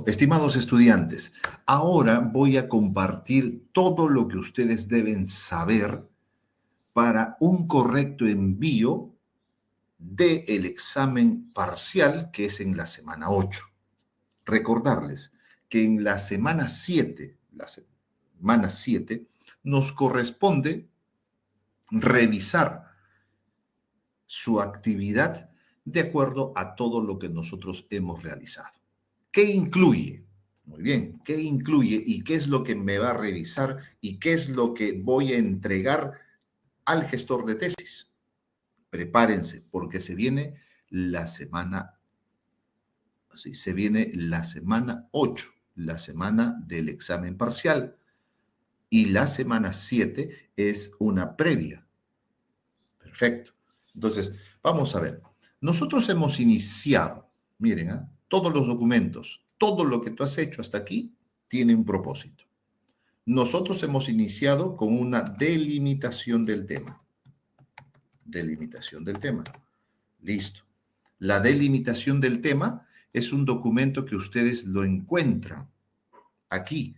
estimados estudiantes, ahora voy a compartir todo lo que ustedes deben saber para un correcto envío del examen parcial que es en la semana 8. Recordarles que en la semana 7, nos corresponde revisar su actividad de acuerdo a todo lo que nosotros hemos realizado. ¿Qué incluye? Muy bien, ¿qué incluye y qué es lo que me va a revisar y qué es lo que voy a entregar al gestor de tesis? Prepárense porque se viene la semana 8, la semana del examen parcial, y la semana 7 es una previa. Perfecto. Entonces, vamos a ver. Nosotros hemos iniciado, miren, todos los documentos, todo lo que tú has hecho hasta aquí tiene un propósito. Nosotros hemos iniciado con una delimitación del tema. Delimitación del tema. Listo. La delimitación del tema es un documento que ustedes lo encuentran aquí.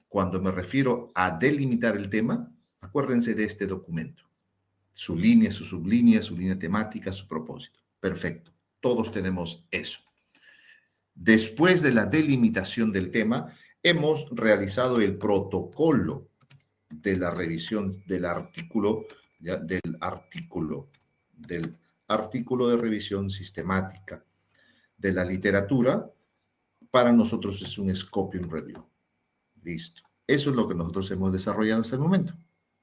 Cuando me refiero a delimitar el tema, acuérdense de este documento. Su línea, su sublínea, su línea temática, su propósito. Perfecto. Todos tenemos eso. Después de la delimitación del tema, hemos realizado el protocolo de la revisión del artículo, ¿ya? del artículo de revisión sistemática de la literatura. Para nosotros es un Scoping Review. Listo. Eso es lo que nosotros hemos desarrollado hasta el momento.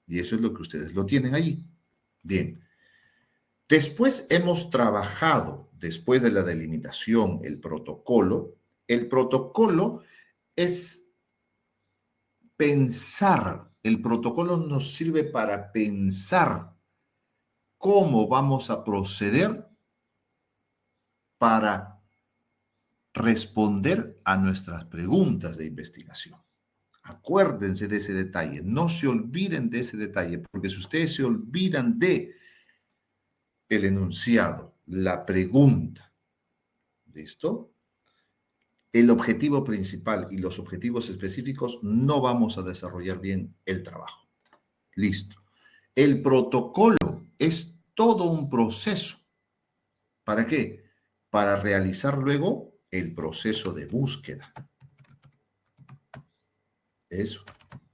Y eso es lo que ustedes lo tienen allí. Bien. Después hemos trabajado, después de la delimitación, el protocolo. El protocolo es pensar. El protocolo nos sirve para pensar cómo vamos a proceder para responder a nuestras preguntas de investigación. Acuérdense de ese detalle, no se olviden de ese detalle, porque si ustedes se olvidan de el enunciado, la pregunta, ¿listo? El objetivo principal y los objetivos específicos, no vamos a desarrollar bien el trabajo. Listo. El protocolo es todo un proceso. ¿Para qué? Para realizar luego el proceso de búsqueda. Eso,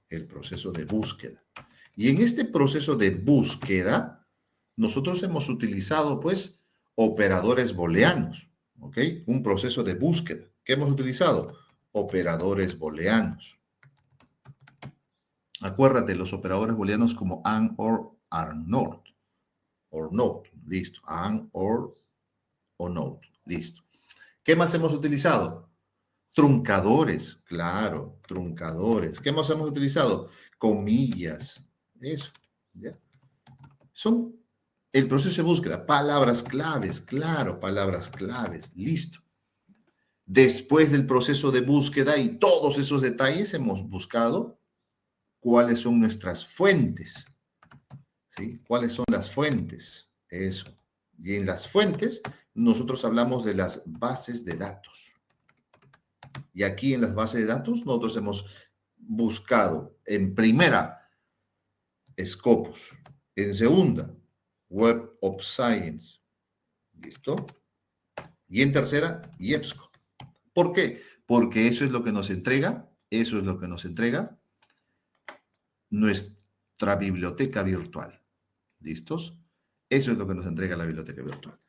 el proceso de búsqueda. Y en este proceso de búsqueda, nosotros hemos utilizado, pues, operadores booleanos, ¿ok? Un proceso de búsqueda. ¿Qué hemos utilizado? Operadores booleanos. Acuérdate, los operadores booleanos como AND, OR, ARE, NOT. Or not, listo. AND, OR o NOT, listo. ¿Qué más hemos utilizado? Truncadores, claro, truncadores. ¿Qué más hemos utilizado? Comillas, eso, ¿ya? Son el proceso de búsqueda, palabras claves, claro, palabras claves, listo. Después del proceso de búsqueda y todos esos detalles, hemos buscado cuáles son nuestras fuentes, ¿sí? ¿Cuáles son las fuentes? Eso. Y en las fuentes, nosotros hablamos de las bases de datos. Y aquí en las bases de datos, nosotros hemos buscado en primera, Scopus, en segunda, Web of Science, ¿listo? Y en tercera, IEBSCO. ¿Por qué? Porque eso es lo que nos entrega, nuestra biblioteca virtual. ¿Listos? Eso es lo que nos entrega la biblioteca virtual.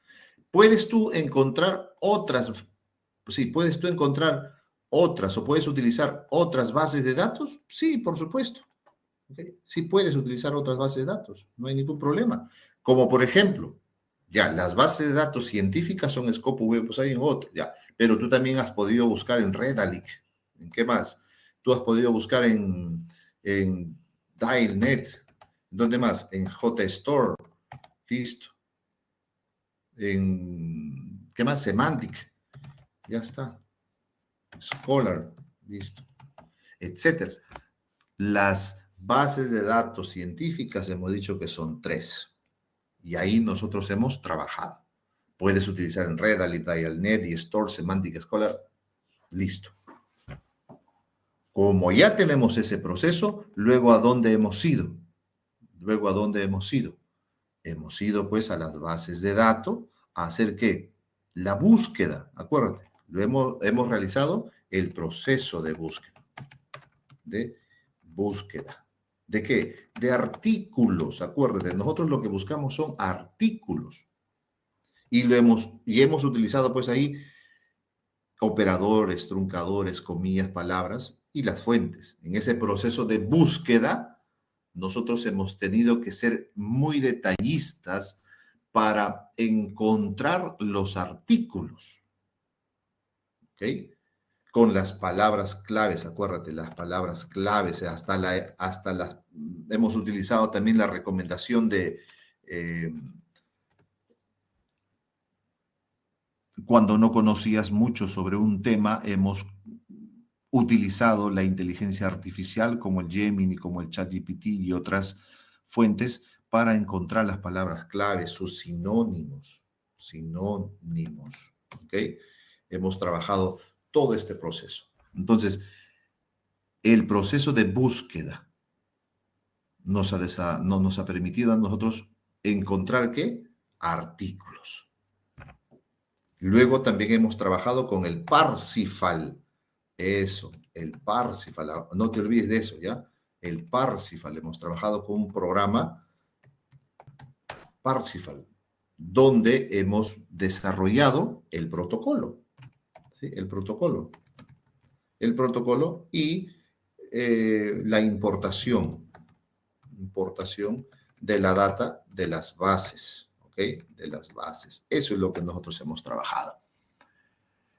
¿Puedes tú encontrar otras? Sí, ¿puedes tú encontrar otras o puedes utilizar otras bases de datos? Sí, por supuesto. ¿Okay? Sí puedes utilizar otras bases de datos, no hay ningún problema. Como por ejemplo, ya, las bases de datos científicas son Scopus, Web of Science, otro, ya. Pero tú también has podido buscar en Redalyc. ¿En qué más? Tú has podido buscar en Dialnet. ¿Dónde más? En JSTOR. Listo. ¿Qué más? Semantic. Ya está. Scholar. Listo. Etcétera. Las bases de datos científicas hemos dicho que son 3. Y ahí nosotros hemos trabajado. Puedes utilizar en Redalyc, Dialnet, y Store, Semantic, Scholar. Listo. Como ya tenemos ese proceso, luego ¿a dónde hemos ido? Luego ¿a dónde hemos ido? Hemos ido pues a las bases de datos a hacer ¿qué? La búsqueda, acuérdate, hemos realizado el proceso de búsqueda. ¿De qué? De artículos, acuérdate, nosotros lo que buscamos son artículos. Y hemos utilizado pues ahí operadores, truncadores, comillas, palabras y las fuentes. En ese proceso de búsqueda, nosotros hemos tenido que ser muy detallistas para encontrar los artículos. ¿Ok? Con las palabras claves, acuérdate, las palabras claves, hemos utilizado también la recomendación de cuando no conocías mucho sobre un tema, hemos utilizado la inteligencia artificial como el Gemini, como el ChatGPT y otras fuentes para encontrar las palabras claves, sus sinónimos, ¿ok? Hemos trabajado todo este proceso. Entonces, el proceso de búsqueda nos ha permitido a nosotros encontrar, ¿qué? Artículos. Luego también hemos trabajado con el Parsifal. Eso, el Parsifal. No te olvides de eso, ¿ya? El Parsifal. Hemos trabajado con un programa Parsifal, donde hemos desarrollado el protocolo. ¿Sí? El protocolo. El protocolo y la importación de la data de las bases, ¿ok? De las bases. Eso es lo que nosotros hemos trabajado.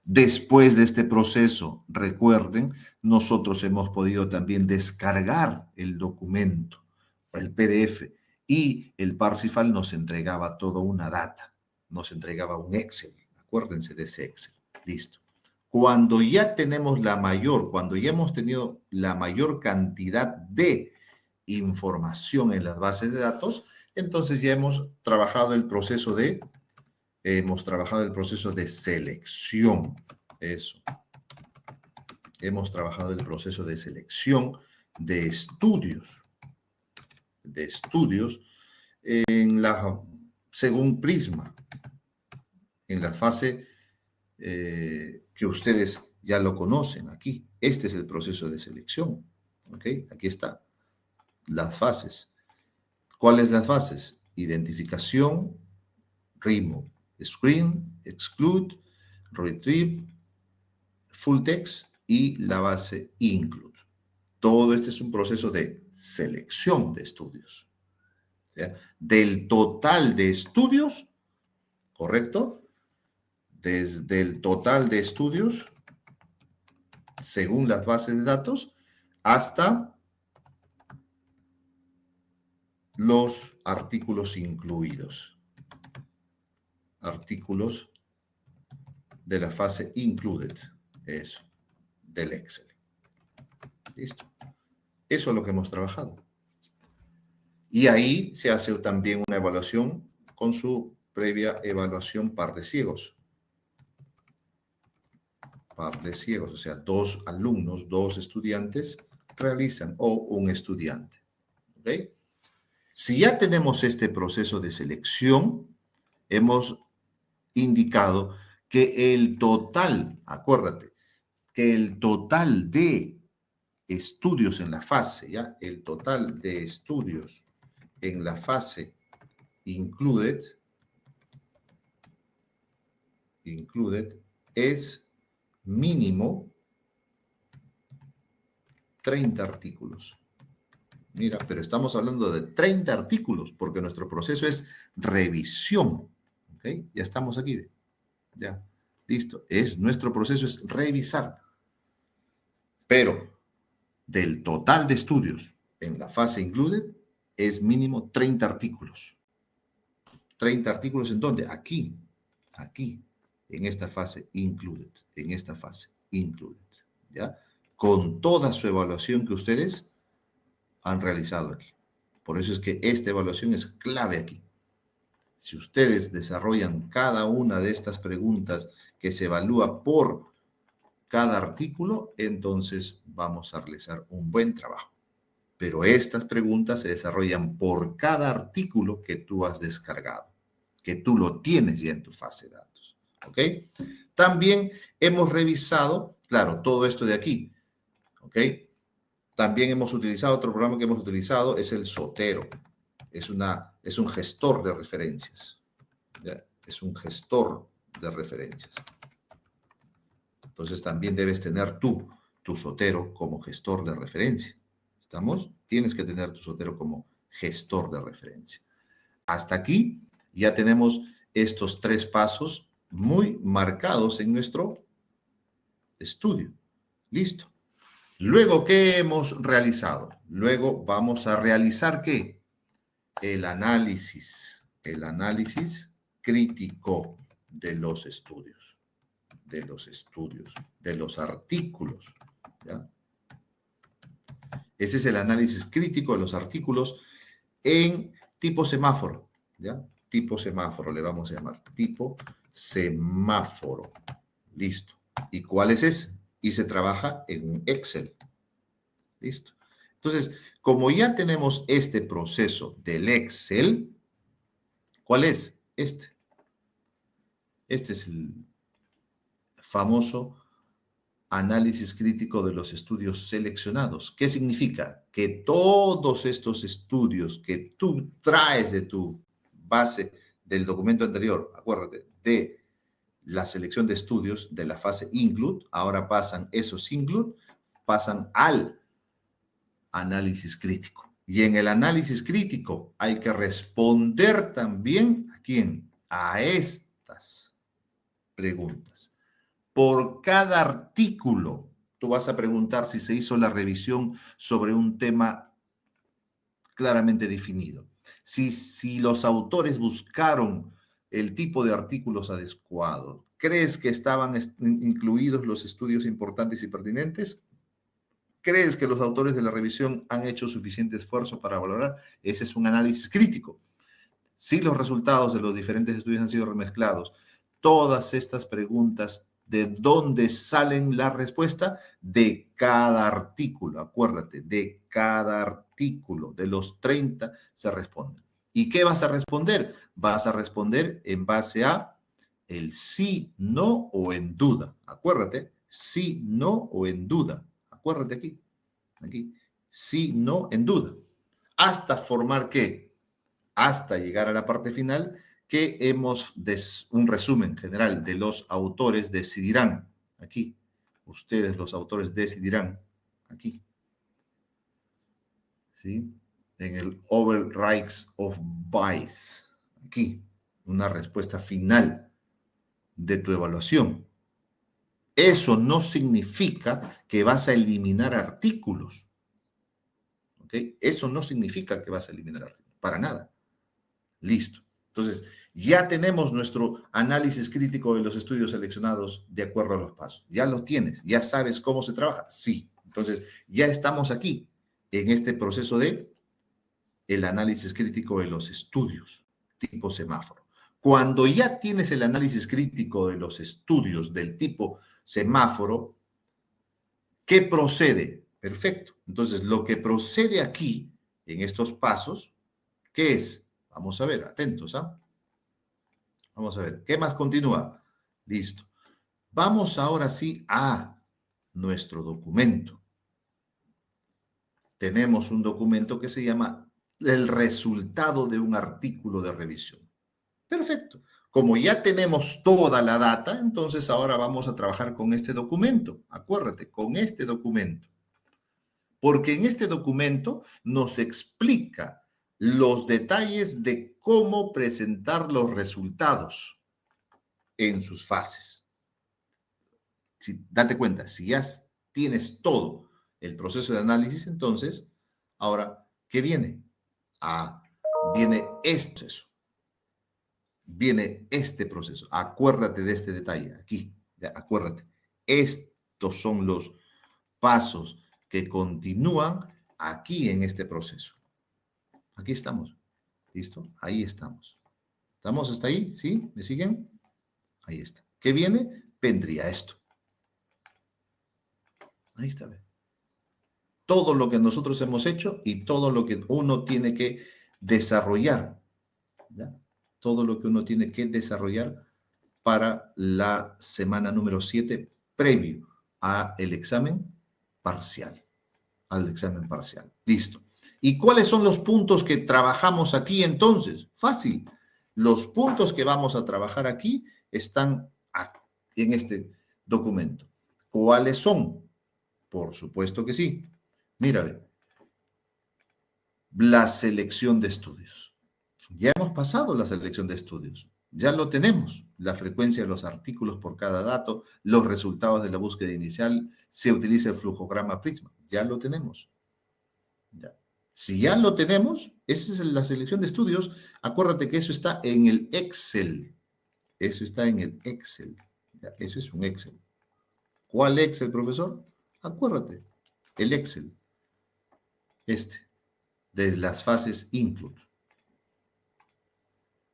Después de este proceso, recuerden, nosotros hemos podido también descargar el documento, el PDF, y el Parsifal nos entregaba toda una data, nos entregaba un Excel. Acuérdense de ese Excel. Listo. Cuando ya hemos tenido la mayor cantidad de información en las bases de datos, entonces ya hemos trabajado el proceso de selección. Eso. Hemos trabajado el proceso de selección de estudios. Según Prisma, en la fase que ustedes ya lo conocen aquí. Este es el proceso de selección. ¿Ok? Aquí está. Las fases. ¿Cuáles las fases? Identificación, remove, screen, exclude, retrieve, full text y la base include. Todo este es un proceso de selección de estudios. ¿Ya? Del total de estudios, ¿correcto? Desde el total de estudios, según las bases de datos, hasta los artículos incluidos. Artículos de la fase included, eso, del Excel. ¿Listo? Eso es lo que hemos trabajado. Y ahí se hace también una evaluación con su previa evaluación par de ciegos. Par de ciegos, o sea, 2 alumnos, 2 estudiantes realizan, o un estudiante. ¿Ok? Si ya tenemos este proceso de selección, hemos indicado que el total, acuérdate, que el total de estudios en la fase, ¿ya? El total de estudios en la fase included es mínimo 30 artículos. Mira, pero estamos hablando de 30 artículos porque nuestro proceso es revisión. ¿Ok? Ya estamos aquí. Ya, listo. Nuestro proceso es revisar. Pero del total de estudios en la fase included es mínimo 30 artículos. 30 artículos ¿en dónde? Aquí, en esta fase included, ¿ya? Con toda su evaluación que ustedes han realizado aquí. Por eso es que esta evaluación es clave aquí. Si ustedes desarrollan cada una de estas preguntas que se evalúa por cada artículo, entonces vamos a realizar un buen trabajo. Pero estas preguntas se desarrollan por cada artículo que tú has descargado, que tú lo tienes ya en tu fase de datos. ¿Ok? También hemos revisado, claro, todo esto de aquí. ¿Ok? También hemos utilizado, otro programa que hemos utilizado es el Zotero. Es un gestor de referencias. ¿Ya? Es un gestor de referencias. Entonces también debes tener tú tu Zotero como gestor de referencia. ¿Estamos? Tienes que tener tu Zotero como gestor de referencia. Hasta aquí ya tenemos estos 3 pasos muy marcados en nuestro estudio. Listo. Luego, ¿qué hemos realizado? Luego vamos a realizar, ¿qué? El análisis crítico de los estudios, de los artículos, ¿ya? Ese es el análisis crítico de los artículos en tipo semáforo, ¿ya? Tipo semáforo le vamos a llamar, tipo semáforo. Listo. ¿Y cuál es ese? Y se trabaja en un Excel. Listo. Entonces, como ya tenemos este proceso del Excel, ¿cuál es? Este. Este es el famoso análisis crítico de los estudios seleccionados. ¿Qué significa? Que todos estos estudios que tú traes de tu base del documento anterior, acuérdate, de la selección de estudios de la fase include, ahora esos include, pasan al análisis crítico. Y en el análisis crítico hay que responder también ¿a quién? A estas preguntas. Por cada artículo, tú vas a preguntar si se hizo la revisión sobre un tema claramente definido. Si los autores buscaron el tipo de artículos adecuados, ¿crees que estaban incluidos los estudios importantes y pertinentes? ¿Crees que los autores de la revisión han hecho suficiente esfuerzo para valorar? Ese es un análisis crítico. Si los resultados de los diferentes estudios han sido remezclados, todas estas preguntas, ¿de dónde salen la respuesta? De cada artículo, acuérdate, de cada artículo, de los 30 se responden. ¿Y qué vas a responder? Vas a responder en base a el sí, no o en duda. Acuérdate, sí, no o en duda. Acuérdate aquí, sí, no, en duda. Hasta formar ¿qué? Hasta llegar a la parte final que hemos un resumen general de los autores decidirán. Aquí, ustedes los autores decidirán. Aquí. ¿Sí? En el Overrides of Bias. Aquí, una respuesta final de tu evaluación. Eso no significa que vas a eliminar artículos. ¿Ok? Eso no significa que vas a eliminar artículos. Para nada. Listo. Entonces, ya tenemos nuestro análisis crítico de los estudios seleccionados de acuerdo a los pasos. Ya lo tienes. ¿Ya sabes cómo se trabaja? Sí. Entonces, ya estamos aquí en este proceso de el análisis crítico de los estudios tipo semáforo. Cuando ya tienes el análisis crítico de los estudios del tipo semáforo, ¿qué procede? Perfecto. Entonces, lo que procede aquí, en estos pasos, ¿qué es? Vamos a ver, atentos, ¿ah? Vamos a ver, ¿qué más continúa? Listo. Vamos ahora sí a nuestro documento. Tenemos un documento que se llama el resultado de un artículo de revisión. Perfecto. Como ya tenemos toda la data, entonces ahora vamos a trabajar con este documento. Acuérdate, con este documento. Porque en este documento nos explica los detalles de cómo presentar los resultados en sus fases. Date cuenta, si ya tienes todo el proceso de análisis, entonces, ahora, ¿qué viene? Viene este proceso. Viene este proceso. Acuérdate de este detalle aquí. Acuérdate. Estos son los pasos que continúan aquí en este proceso. Aquí estamos. ¿Listo? Ahí estamos. ¿Estamos hasta ahí? ¿Sí? ¿Me siguen? Ahí está. ¿Qué viene? Vendría esto. Ahí está. ¿Ve? Todo lo que nosotros hemos hecho y todo lo que uno tiene que desarrollar. ¿Ya? Todo lo que uno tiene que desarrollar para la semana número 7 previo al examen parcial. Al examen parcial. Listo. ¿Y cuáles son los puntos que trabajamos aquí entonces? Fácil. Los puntos que vamos a trabajar aquí están en este documento. ¿Cuáles son? Por supuesto que sí. Mírale. La selección de estudios. Ya hemos pasado la selección de estudios. Ya lo tenemos. La frecuencia de los artículos por cada dato, los resultados de la búsqueda inicial, se utiliza el flujograma Prisma. Ya lo tenemos. Ya. Si ya lo tenemos, esa es la selección de estudios. Acuérdate que eso está en el Excel. Eso está en el Excel. Ya, eso es un Excel. ¿Cuál Excel, profesor? Acuérdate, el Excel. De las fases include,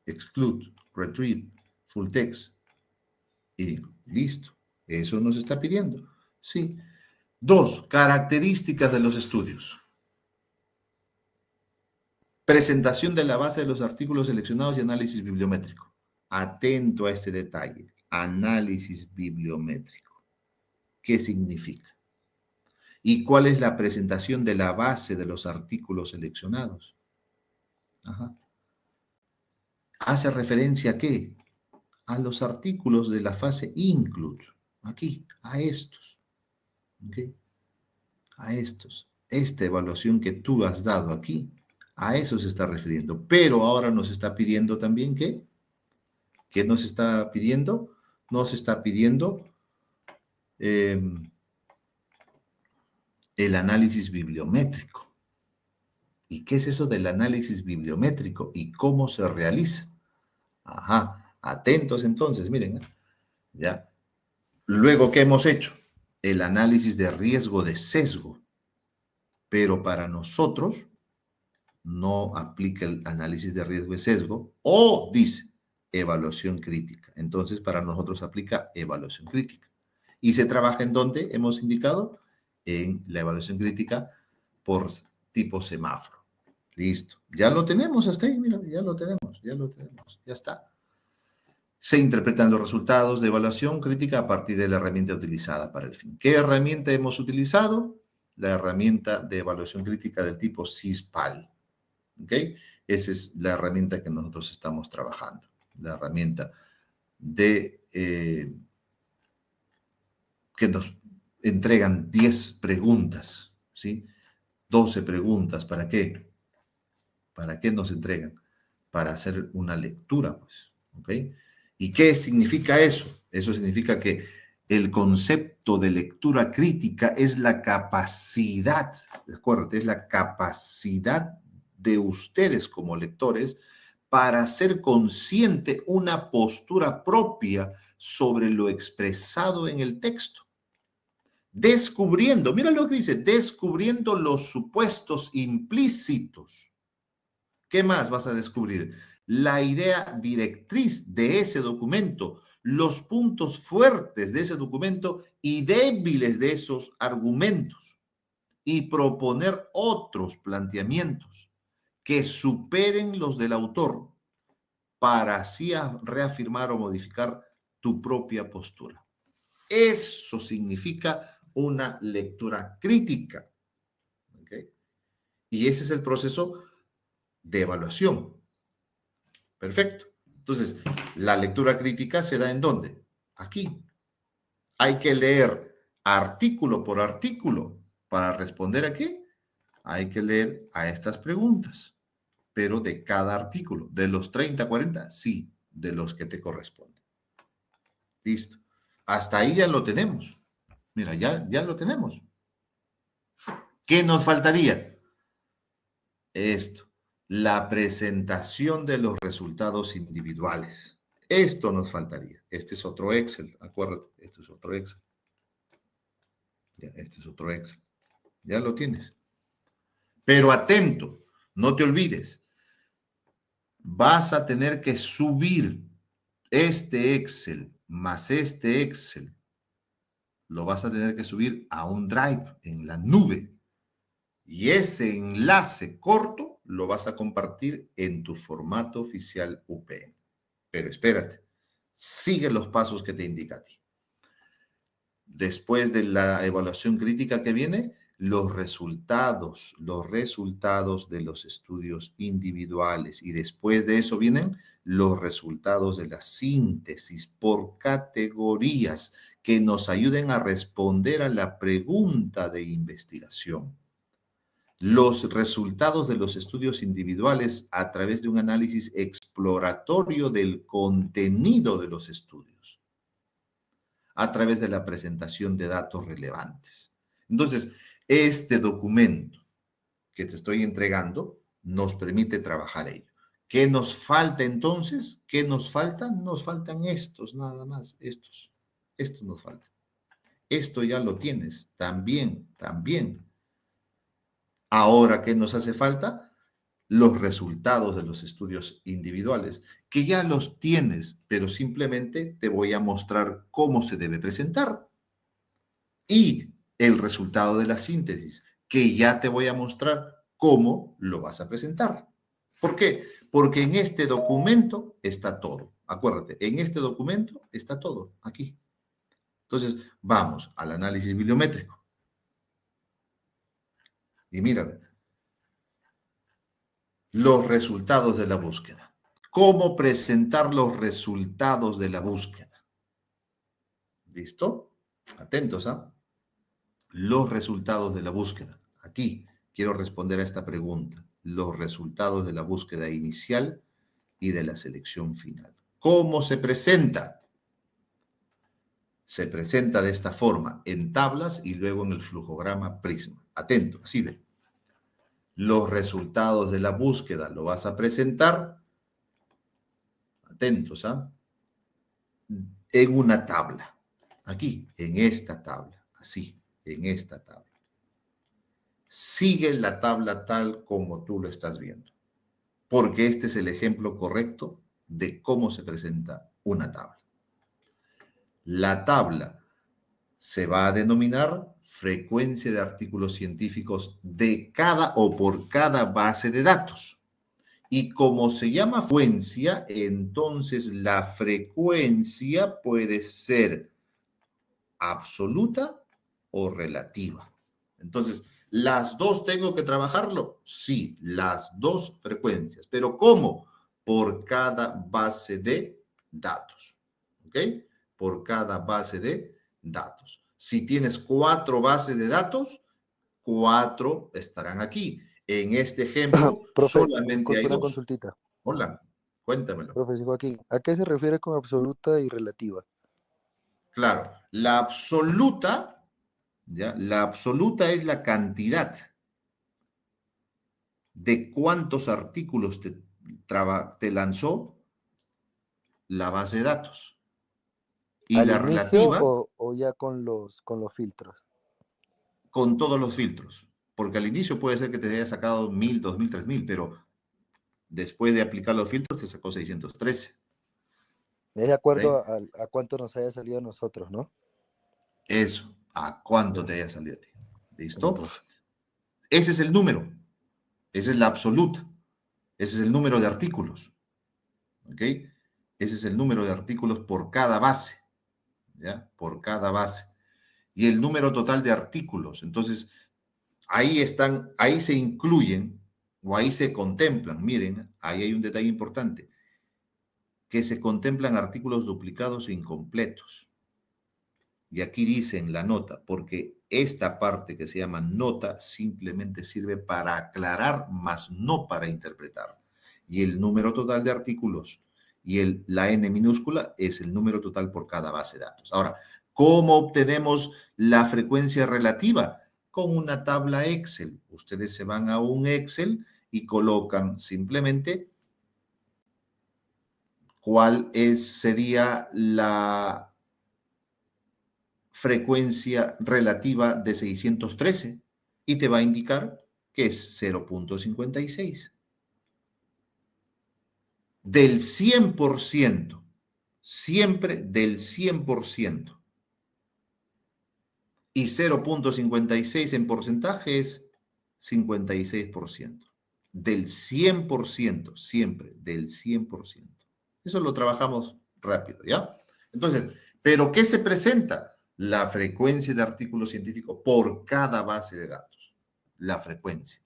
exclude, retrieve, full text. Y listo. Eso nos está pidiendo. Sí. 2. Características de los estudios. Presentación de la base de los artículos seleccionados y análisis bibliométrico. Atento a este detalle. Análisis bibliométrico. ¿Qué significa? ¿Y cuál es la presentación de la base de los artículos seleccionados? Ajá. ¿Hace referencia a qué? A los artículos de la fase include. Aquí, a estos. ¿Okay? A estos. Esta evaluación que tú has dado aquí, a eso se está refiriendo. Pero ahora nos está pidiendo también ¿qué? ¿Qué nos está pidiendo? Nos está pidiendo el análisis bibliométrico. ¿Y qué es eso del análisis bibliométrico? ¿Y cómo se realiza? Ajá, atentos entonces, miren, ¿ya? Luego, ¿qué hemos hecho? El análisis de riesgo de sesgo. Pero para nosotros no aplica el análisis de riesgo de sesgo o dice evaluación crítica. Entonces, para nosotros aplica evaluación crítica. ¿Y se trabaja en dónde? Hemos indicado en la evaluación crítica por tipo semáforo. Listo. Ya lo tenemos hasta ahí, mira, ya lo tenemos, ya está. Se interpretan los resultados de evaluación crítica a partir de la herramienta utilizada para el fin. ¿Qué herramienta hemos utilizado? La herramienta de evaluación crítica del tipo CISPAL. ¿Ok? Esa es la herramienta que nosotros estamos trabajando. La herramienta de que nos entregan 10 preguntas, ¿sí? 12 preguntas, ¿para qué? ¿Para qué nos entregan? Para hacer una lectura, pues, ¿ok? ¿Y qué significa eso? Eso significa que el concepto de lectura crítica es la capacidad, acuérdate, es la capacidad de ustedes como lectores para hacer consciente una postura propia sobre lo expresado en el texto. Descubriendo, mira lo que dice, descubriendo los supuestos implícitos. ¿Qué más vas a descubrir? La idea directriz de ese documento, los puntos fuertes de ese documento y débiles de esos argumentos, y proponer otros planteamientos que superen los del autor para así reafirmar o modificar tu propia postura. Eso significa una lectura crítica. ¿Okay? Y ese es el proceso de evaluación. Perfecto. Entonces, la lectura crítica se da ¿en dónde? Aquí. Hay que leer artículo por artículo para responder a qué. Hay que leer a estas preguntas, pero de cada artículo, de los 30, 40, sí, de los que te corresponden. Listo. Hasta ahí ya lo tenemos. Mira, ya lo tenemos. ¿Qué nos faltaría? Esto, la presentación de los resultados individuales. Esto nos faltaría. Este es otro Excel, acuérdate, esto es otro Excel. Ya, este es otro Excel. Ya lo tienes. Pero atento, no te olvides. Vas a tener que subir este Excel más este Excel lo vas a tener que subir a un drive en la nube. Y ese enlace corto lo vas a compartir en tu formato oficial UPN. Pero espérate, sigue los pasos que te indica a ti. Después de la evaluación crítica que viene, los resultados de los estudios individuales. Y después de eso vienen los resultados de la síntesis por categorías que nos ayuden a responder a la pregunta de investigación. Los resultados de los estudios individuales a través de un análisis exploratorio del contenido de los estudios, a través de la presentación de datos relevantes. Entonces, este documento que te estoy entregando nos permite trabajar ello. ¿Qué nos falta entonces? ¿Qué nos faltan? Nos faltan estos, nada más, estos. Estos nos faltan. Esto ya lo tienes, también. Ahora, ¿qué nos hace falta? Los resultados de los estudios individuales, que ya los tienes, pero simplemente te voy a mostrar cómo se debe presentar. Y el resultado de la síntesis, que ya te voy a mostrar cómo lo vas a presentar. ¿Por qué? Porque en este documento está todo. Acuérdate, en este documento está todo, aquí. Entonces, vamos al análisis bibliométrico. Y mira, los resultados de la búsqueda. ¿Cómo presentar los resultados de la búsqueda? ¿Listo? Atentos, ¿ah? Los resultados de la búsqueda. Aquí quiero responder a esta pregunta. Los resultados de la búsqueda inicial y de la selección final. ¿Cómo se presenta? Se presenta de esta forma, en tablas y luego en el flujograma Prisma. Atento, así ve. Los resultados de la búsqueda lo vas a presentar, atentos, ¿ah? En una tabla. Aquí, en esta tabla. Así, en esta tabla. Sigue la tabla tal como tú lo estás viendo, porque este es el ejemplo correcto de cómo se presenta una tabla. La tabla se va a denominar frecuencia de artículos científicos de cada o por cada base de datos. Y como se llama frecuencia, entonces la frecuencia puede ser absoluta o relativa. Entonces, ¿las dos tengo que trabajarlo? Sí, las dos frecuencias. ¿Pero cómo? Por cada base de datos. ¿Ok? Por cada base de datos. Si tienes 4 bases de datos, 4 estarán aquí. En este ejemplo, Profe, solamente hay disculpe una 2. consultita. Hola, cuéntamelo. Profe, sigo aquí. ¿A qué se refiere con absoluta y relativa? Claro, la absoluta, ¿ya? La absoluta es la cantidad de cuántos artículos te lanzó la base de datos. Y ¿Al la inicio relativa o ya con los filtros? con todos los filtros. Porque al inicio puede ser que te haya sacado 1000, 2000, 3000, pero después de aplicar los filtros te sacó 613. Es de acuerdo ¿Sí? a cuánto nos haya salido a nosotros, ¿no? Eso, a cuánto Ya, te haya salido a ti. ya, ¿Listo? profe. Ese es el número. Esa es la absoluta. Ese es el número de artículos. ¿Ok? Ese es el número de artículos por cada base. ¿Ya? Por cada base. Y el número total de artículos. Entonces, ahí están, ahí se incluyen o ahí se contemplan, miren, ahí hay un detalle importante, que se contemplan artículos duplicados e incompletos. Y aquí dice en la nota, porque esta parte que se llama nota simplemente sirve para aclarar, más no para interpretar. Y el número total de artículos y la n minúscula es el número total por cada base de datos. Ahora, ¿cómo obtenemos la frecuencia relativa? Con una tabla Excel. Ustedes se van a un Excel y colocan simplemente sería la frecuencia relativa de 613 y te va a indicar que es 0.56. Del 100%, siempre del 100%. Y 0.56 en porcentaje es 56%. Del 100%, siempre, del 100%. Eso lo trabajamos rápido, ¿ya? Entonces, ¿pero qué se presenta? La frecuencia de artículo científico por cada base de datos. La frecuencia.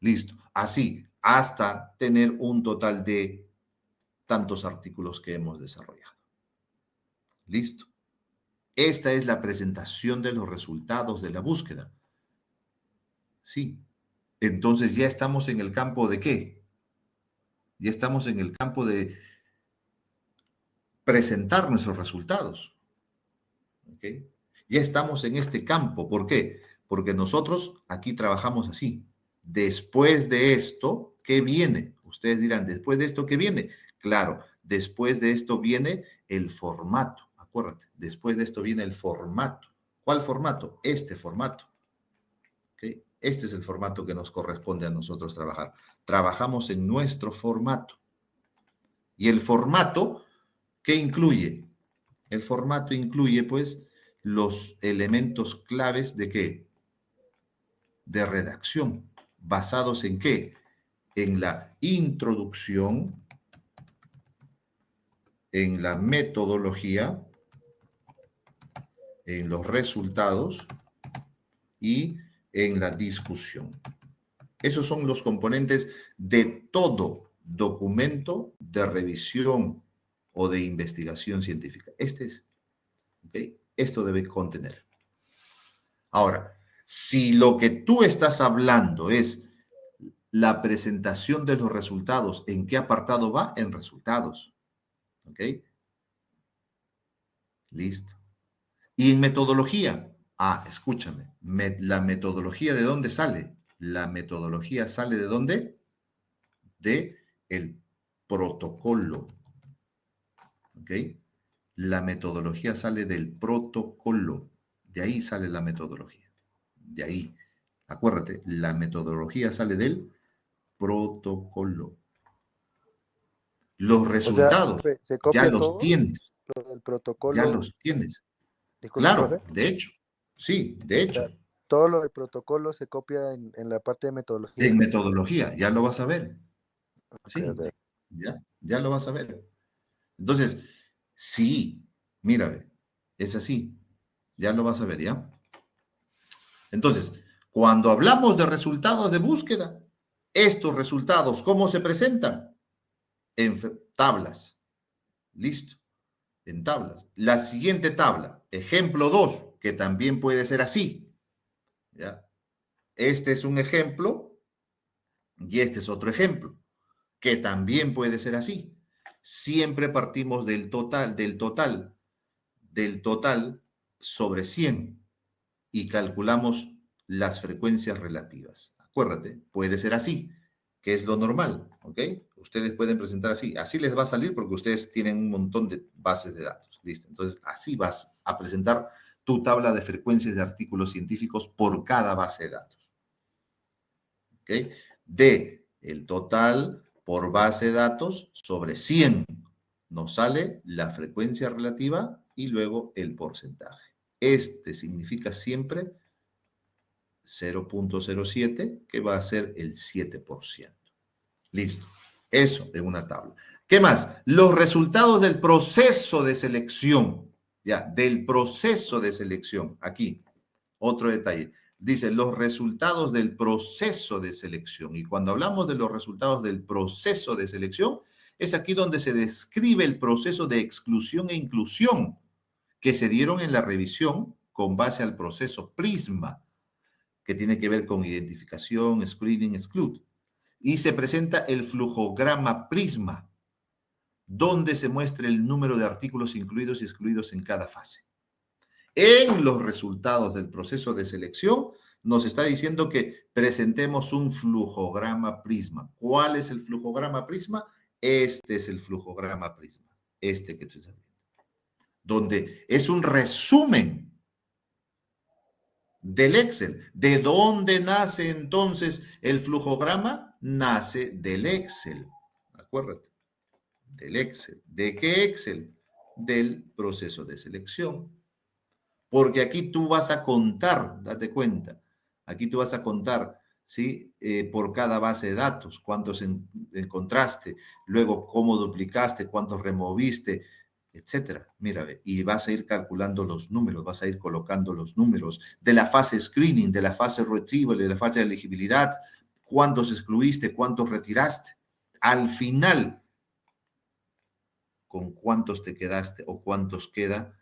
Listo. Así, hasta tener un total de tantos artículos que hemos desarrollado. Listo. Esta es la presentación de los resultados de la búsqueda. Sí. Entonces ya estamos en el campo de ¿qué? Ya estamos en el campo de presentar nuestros resultados. ¿Ok? Ya estamos en este campo. ¿Por qué? Porque nosotros aquí trabajamos así. Después de esto, ¿qué viene? Ustedes dirán, ¿después de esto qué viene? Claro, después de esto viene el formato. Acuérdate, después de esto viene el formato. ¿Cuál formato? Este formato. ¿Okay? Este es el formato que nos corresponde a nosotros trabajar. Trabajamos en nuestro formato. Y el formato, ¿qué incluye? El formato incluye, pues, los elementos claves de ¿qué? De redacción. ¿Basados en qué? En la introducción, en la metodología, en los resultados y en la discusión. Esos son los componentes de todo documento de revisión o de investigación científica. Este es, ¿ok? Esto debe contener. Ahora, si lo que tú estás hablando es la presentación de los resultados, ¿en qué apartado va? En resultados. ¿Ok? Listo. Y en metodología. Ah, escúchame. ¿La metodología de dónde sale? La metodología sale ¿de dónde? De el protocolo. ¿Ok? La metodología sale del protocolo. De ahí sale la metodología. De ahí. Acuérdate, la metodología sale del protocolo. Los O sea, resultados profe, se ya copia los todo tienes. lo del Ya protocolo. los tienes. Disculpe, profe. Claro, de hecho. Sí, de O sea, hecho. todo lo del protocolo se copia en la parte de metodología. En metodología, ya lo vas a ver. Ok, Sí, ok. ya lo vas a ver. Entonces, sí, mira, es así. Ya lo vas a ver, ¿ya? Entonces, cuando hablamos de resultados de búsqueda, estos resultados, ¿cómo se presentan? En tablas. Listo. En tablas. La siguiente tabla, ejemplo 2, que también puede ser así. ¿Ya? Este es un ejemplo y este es otro ejemplo, que también puede ser así. Siempre partimos del total sobre 100 y calculamos las frecuencias relativas. Acuérdate, puede ser así, que es lo normal, ¿ok? Ustedes pueden presentar así. Así les va a salir porque ustedes tienen un montón de bases de datos. ¿Listo? Entonces, así vas a presentar tu tabla de frecuencias de artículos científicos por cada base de datos. ¿Ok? De el total por base de datos sobre 100 nos sale la frecuencia relativa y luego el porcentaje. Este significa siempre 0.07, que va a ser el 7%. Listo. Eso en una tabla. ¿Qué más? Los resultados del proceso de selección. Ya, del proceso de selección. Aquí, otro detalle. Dice los resultados del proceso de selección. Y cuando hablamos de los resultados del proceso de selección, es aquí donde se describe el proceso de exclusión e inclusión que se dieron en la revisión con base al proceso PRISMA, que tiene que ver con identificación, screening, exclude. Y se presenta el flujograma PRISMA, donde se muestra el número de artículos incluidos y excluidos en cada fase. En los resultados del proceso de selección, nos está diciendo que presentemos un flujograma PRISMA. ¿Cuál es el flujograma PRISMA? Este es el flujograma PRISMA, este que tú estás viendo, donde es un resumen del Excel. ¿De dónde nace entonces el flujograma? Nace del Excel. Acuérdate, del Excel. ¿De qué Excel? Del proceso de selección. Porque aquí tú vas a contar, date cuenta, aquí tú vas a contar, ¿sí? Por cada base de datos, cuántos encontraste, luego cómo duplicaste, cuántos removiste, etcétera. Mira, y vas a ir calculando los números, vas a ir colocando los números de la fase screening, de la fase retrieval, de la fase de elegibilidad, cuántos excluiste, cuántos retiraste. Al final, con cuántos te quedaste o cuántos queda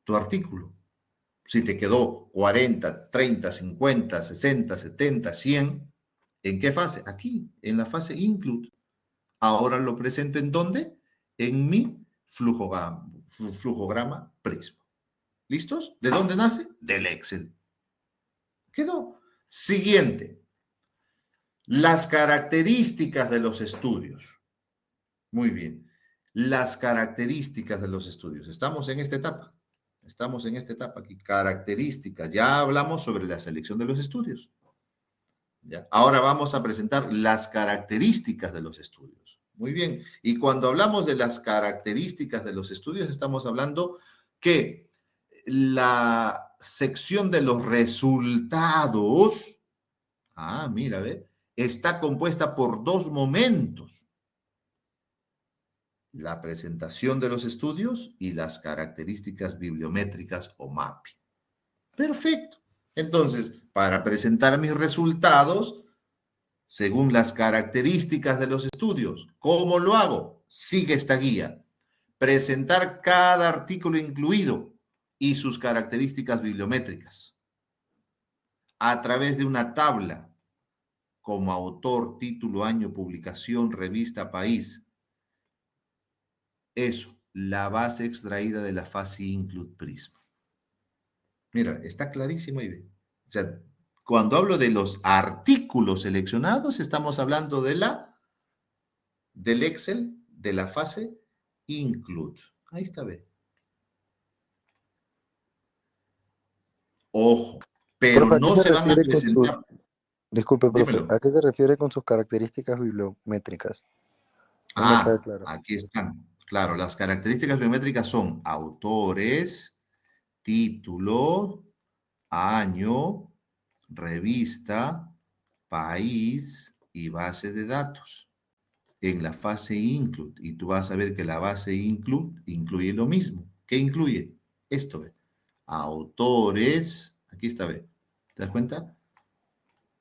tu artículo. Si te quedó 40, 30, 50, 60, 70, 100, ¿en qué fase? Aquí, en la fase include. Ahora lo presento en dónde? En mi flujograma Prisma. ¿Listos? ¿De dónde nace? Del Excel. Quedó. Siguiente. Las características de los estudios. Muy bien. Las características de los estudios. Estamos en esta etapa. Estamos en esta etapa aquí. Características. Ya hablamos sobre la selección de los estudios. ¿Ya? Ahora vamos a presentar las características de los estudios. Muy bien. Y cuando hablamos de las características de los estudios, estamos hablando que la sección de los resultados, mira, ve, está compuesta por dos momentos. La presentación de los estudios y las características bibliométricas o mapping. Perfecto. Entonces, para presentar mis resultados, según las características de los estudios, ¿cómo lo hago? Sigue esta guía. Presentar cada artículo incluido y sus características bibliométricas a través de una tabla como autor, título, año, publicación, revista, país. Eso, la base extraída de la fase Include Prisma. Mira, está clarísimo ahí. O sea, cuando hablo de los artículos seleccionados, estamos hablando de del Excel, de la fase Include. Ahí está, ve. Ojo, pero Profe, ¿a qué no se se van a refiere con sus, presentar. disculpe, profe, Dímelo. ¿a qué se refiere con sus características bibliométricas? No me queda claro. Aquí están. Claro, las características biométricas son autores, título, año, revista, país y base de datos en la fase include. Y tú vas a ver que la base include incluye lo mismo. ¿Qué incluye? Esto, ve. Autores, aquí está, ve. ¿Te das cuenta?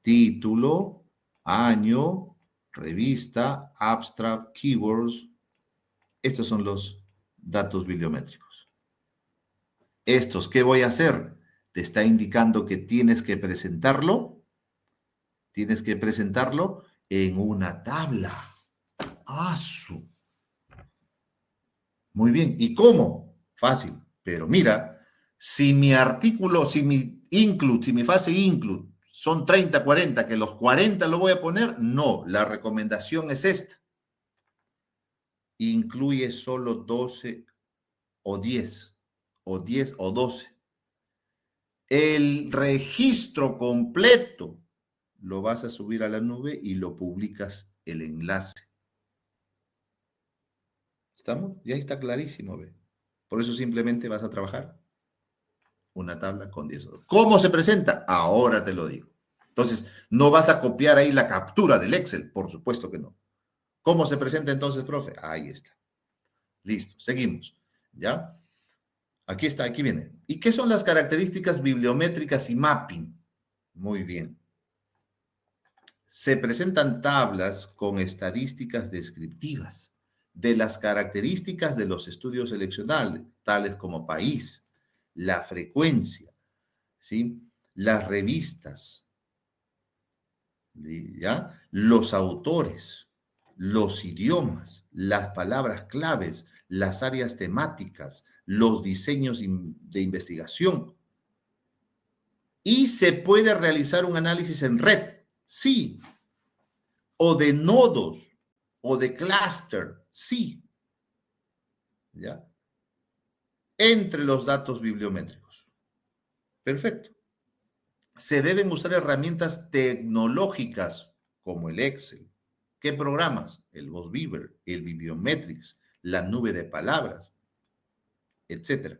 Título, año, revista, abstract, keywords. Estos son los datos bibliométricos. Estos, ¿qué voy a hacer? Te está indicando que tienes que presentarlo en una tabla. Muy bien. ¿Y cómo? Fácil. Pero mira, si mi artículo, si mi fase include son 30, 40, que los 40 lo voy a poner, no. La recomendación es esta. Incluye solo 12 o 10, o 10 o 12. El registro completo lo vas a subir a la nube y lo publicas el enlace. ¿Estamos? Ya está clarísimo, ¿ve? Por eso simplemente vas a trabajar una tabla con 10 o 12. ¿Cómo se presenta? Ahora te lo digo. Entonces, no vas a copiar ahí la captura del Excel, por supuesto que no. ¿Cómo se presenta entonces, profe? Ahí está. Listo, seguimos. ¿Ya? Aquí está, aquí viene. ¿Y qué son las características bibliométricas y mapping? Muy bien. Se presentan tablas con estadísticas descriptivas de las características de los estudios seleccionables, tales como país, la frecuencia, ¿sí? Las revistas, ¿ya? Los autores, los idiomas, las palabras claves, las áreas temáticas, los diseños de investigación. Y se puede realizar un análisis en red, sí, o de nodos, o de clúster, sí, ¿ya? Entre los datos bibliométricos. Perfecto. Se deben usar herramientas tecnológicas como el Excel. ¿Qué programas? El Boss Beaver, el Bibliometrics, la nube de palabras, etcétera.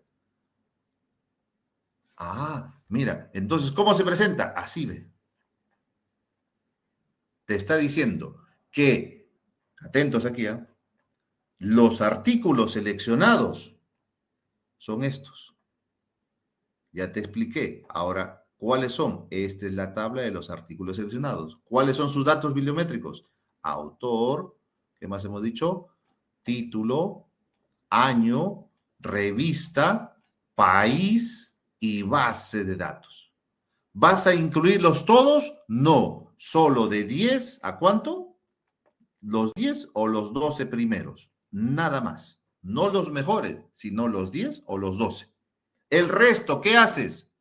Ah, mira, entonces, ¿cómo se presenta? Así ve. Te está diciendo que, atentos aquí, los artículos seleccionados son estos. Ya te expliqué. Ahora, ¿cuáles son? Esta es la tabla de los artículos seleccionados. ¿Cuáles son sus datos bibliométricos? Autor, ¿qué más hemos dicho? Título, año, revista, país y base de datos. ¿Vas a incluirlos todos? No, solo de 10 ¿a cuánto? Los 10 o los 12 primeros, nada más. No los mejores, sino los 10 o los 12. El resto, ¿qué haces?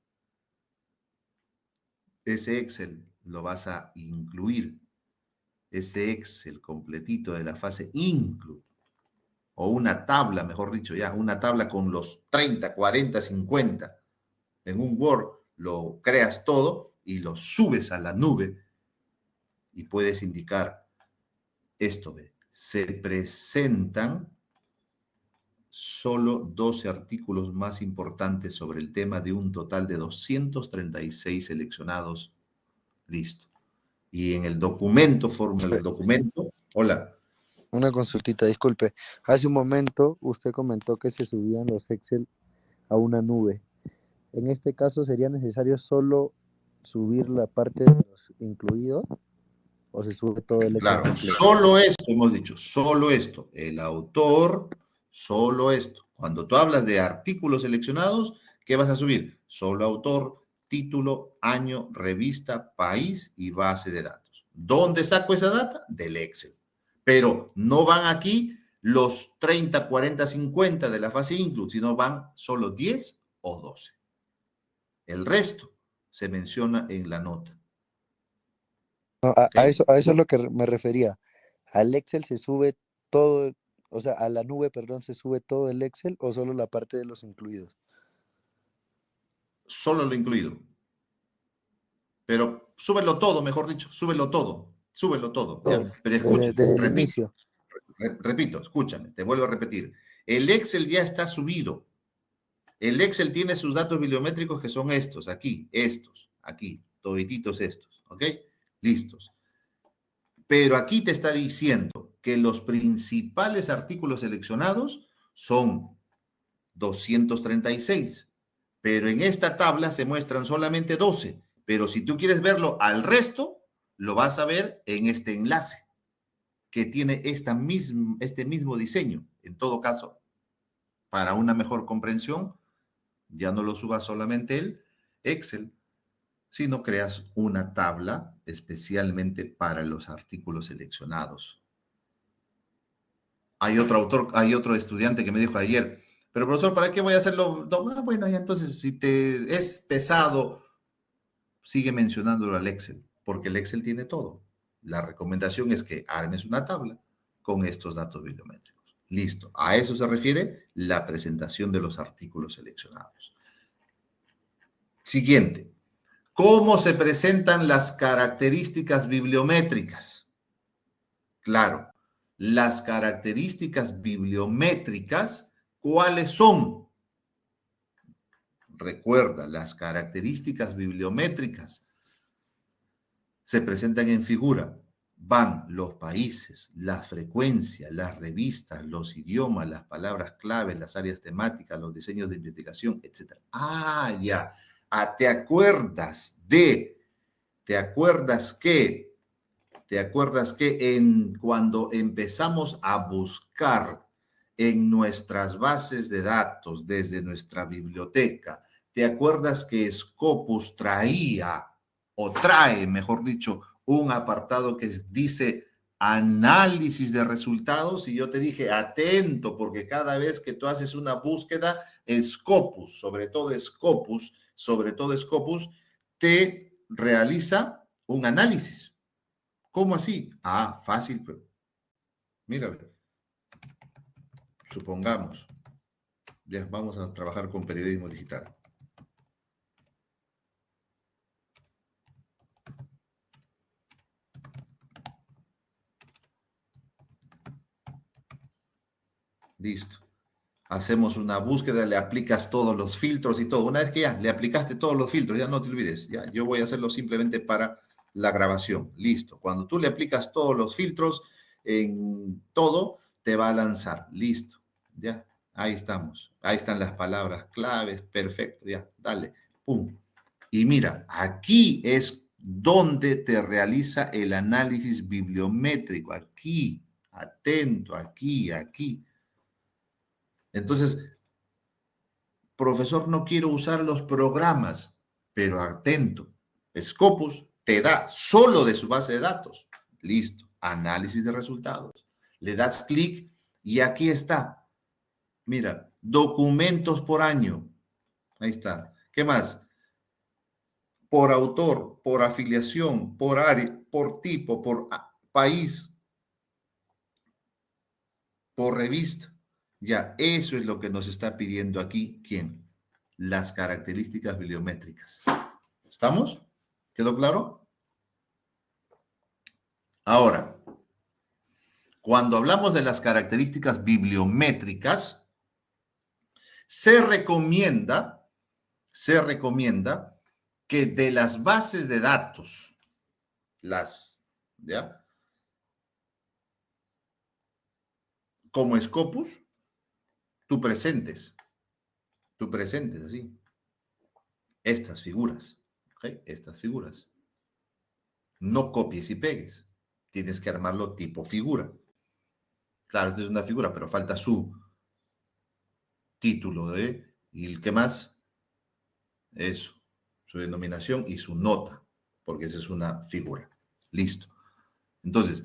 Ese Excel lo vas a incluir, ese Excel completito de la fase include, o una tabla, mejor dicho, ya, una tabla con los 30, 40, 50. En un Word lo creas todo y lo subes a la nube y puedes indicar esto. Se presentan solo 12 artículos más importantes sobre el tema de un total de 236 seleccionados. Listo. Y en el documento, el documento, hola. Una consultita, disculpe. Hace un momento usted comentó que se subían los Excel a una nube. En este caso, ¿sería necesario solo subir la parte de los incluidos o se sube todo el Excel Claro, completo? solo esto, hemos dicho, solo esto. El autor, solo esto. Cuando tú hablas de artículos seleccionados, ¿qué vas a subir? Solo autor, título, año, revista, país y base de datos. ¿Dónde saco esa data? Del Excel. Pero no van aquí los 30, 40, 50 de la fase include, sino van solo 10 o 12. El resto se menciona en la nota. No, ¿Ok? a eso es lo que me refería. Al Excel se sube todo, o sea, a la nube, perdón, se sube todo el Excel o solo la parte de los incluidos. Solo lo incluido. Pero súbelo todo, mejor dicho, súbelo todo, ya. Todo, Pero escucha, desde el repito, inicio. repito, escúchame, te vuelvo a repetir. El Excel ya está subido. El Excel tiene sus datos bibliométricos que son estos, aquí, todititos estos, ¿ok? Listos. Pero aquí te está diciendo que los principales artículos seleccionados son 236, pero en esta tabla se muestran solamente 12. Pero si tú quieres verlo al resto, lo vas a ver en este enlace que tiene este mismo diseño. En todo caso, para una mejor comprensión, ya no lo subas solamente el Excel, sino creas una tabla especialmente para los artículos seleccionados. Hay otro estudiante que me dijo ayer, pero profesor, ¿para qué voy a hacerlo? No, bueno, ya entonces, si te es pesado, sigue mencionándolo al Excel, porque el Excel tiene todo. La recomendación es que armes una tabla con estos datos bibliométricos. Listo. A eso se refiere la presentación de los artículos seleccionados. Siguiente. ¿Cómo se presentan las características bibliométricas? Claro, las características bibliométricas, ¿cuáles son? Recuerda, las características bibliométricas se presentan en figura. Van los países, la frecuencia, las revistas, los idiomas, las palabras clave, las áreas temáticas, los diseños de investigación, etc. Ah, ya. ¿Te acuerdas de? ¿Te acuerdas que? ¿Te acuerdas que cuando empezamos a buscar en nuestras bases de datos desde nuestra biblioteca, te acuerdas que Scopus traía o trae, mejor dicho, un apartado que dice análisis de resultados? Y yo te dije, atento, porque cada vez que tú haces una búsqueda, Scopus, sobre todo Scopus, te realiza un análisis. ¿Cómo así? Ah, fácil, pero mira, supongamos, ya vamos a trabajar con periodismo digital. Listo. hacemos una búsqueda, le aplicas todos los filtros y todo. Una vez que ya le aplicaste todos los filtros, ya no te olvides, ya, yo voy a hacerlo simplemente para la grabación. Listo. Cuando tú le aplicas todos los filtros en todo, te va a lanzar. Listo. Ya, ahí estamos. Ahí están las palabras claves. Perfecto. Ya, dale. Pum. Y mira, aquí es donde te realiza el análisis bibliométrico. Aquí, atento, aquí, aquí. Entonces, profesor, no quiero usar los programas, pero atento. Scopus te da solo de su base de datos. Listo. Análisis de resultados. Le das clic y aquí está. Mira, documentos por año. Ahí está. ¿Qué más? Por autor, por afiliación, por área, por tipo, por país, por revista. Ya, eso es lo que nos está pidiendo aquí, ¿quién? Las características bibliométricas. ¿Estamos? ¿Quedó claro? Ahora, cuando hablamos de las características bibliométricas, se recomienda que de las bases de datos, ¿ya? Como Scopus, tú presentes así, estas figuras, ¿ok? Estas figuras. No copies y pegues. Tienes que armarlo tipo figura. Claro, esta es una figura, pero falta su título de, y el que más, eso, su denominación y su nota, porque esa es una figura. Listo. Entonces,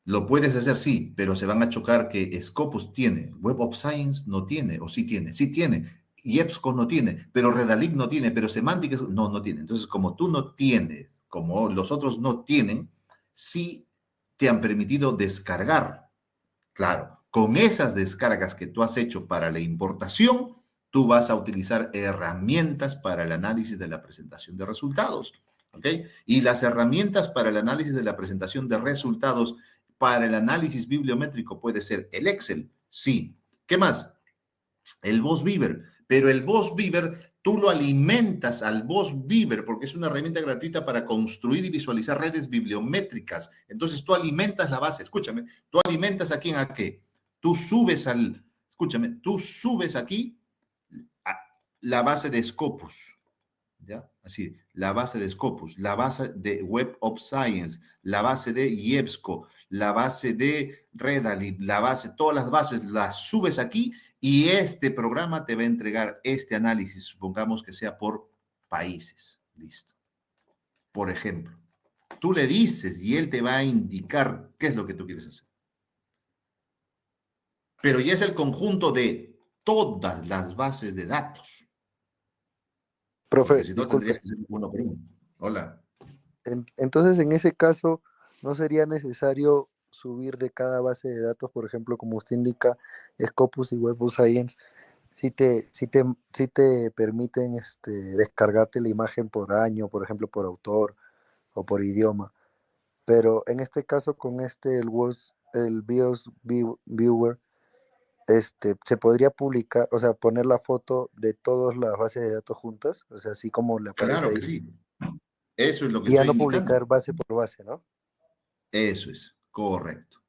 lo puedes hacer, sí, pero se van a chocar que Scopus tiene, Web of Science no tiene, o sí tiene, y EBSCO no tiene, pero Redalyc no tiene, pero Semantic no tiene. Entonces, como tú no tienes, como los otros no tienen, sí te han permitido descargar. Claro, con esas descargas que tú has hecho para la importación, tú vas a utilizar herramientas para el análisis de la presentación de resultados. ¿Ok? Y las herramientas para el análisis de la presentación de resultados, para el análisis bibliométrico puede ser el Excel, sí. ¿Qué más? El Boss Beaver. Pero el Boss Beaver, tú lo alimentas al Boss Beaver porque es una herramienta gratuita para construir y visualizar redes bibliométricas. Entonces tú alimentas la base. Escúchame, tú alimentas aquí en qué. Tú subes escúchame, tú subes aquí la base de Scopus. ¿Ya? Así, la base de Scopus, la base de Web of Science, la base de IEBSCO, la base de Redalyc, la base, todas las bases las subes aquí y este programa te va a entregar este análisis, supongamos que sea por países. Listo. Por ejemplo, tú le dices y él te va a indicar qué es lo que tú quieres hacer. Pero ya es el conjunto de todas las bases de datos. Porque Profe, si no, tendrías disculpe. que ser uno por uno. Hola. Entonces, en ese caso, ¿no sería necesario subir de cada base de datos, por ejemplo, como usted indica, Scopus y Web of Science, si te permiten descargarte la imagen por año, por ejemplo, por autor o por idioma? Pero en este caso, con el BIOS Viewer, se podría publicar, o sea, poner la foto de todas las bases de datos juntas, o sea, así como le aparece Claro que ahí, sí. Eso es lo que y ya estoy no indicando. publicar base por base, ¿no? Eso es, correcto.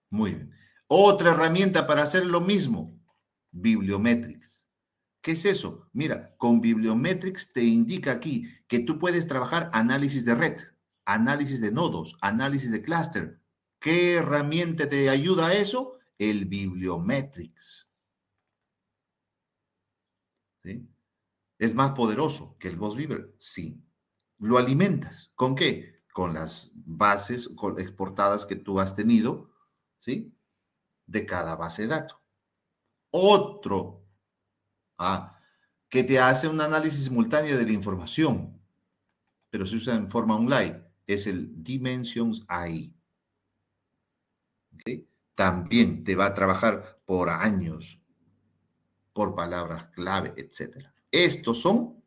Muy bien. Otra herramienta para hacer lo mismo, Bibliometrics. ¿Qué es eso? Mira, con Bibliometrics te indica aquí que tú puedes trabajar análisis de red, análisis de nodos, análisis de clúster. ¿Qué herramienta te ayuda a eso? El Bibliometrics. ¿Sí? ¿Es más poderoso que el Beaver? Sí. ¿Lo alimentas? ¿Con qué? Con las bases exportadas que tú has tenido, ¿sí? De cada base de datos. Otro, que te hace un análisis simultáneo de la información, pero se usa en forma online, es el Dimensions AI. ¿Okay? También te va a trabajar por años, por palabras clave, etc. Estos son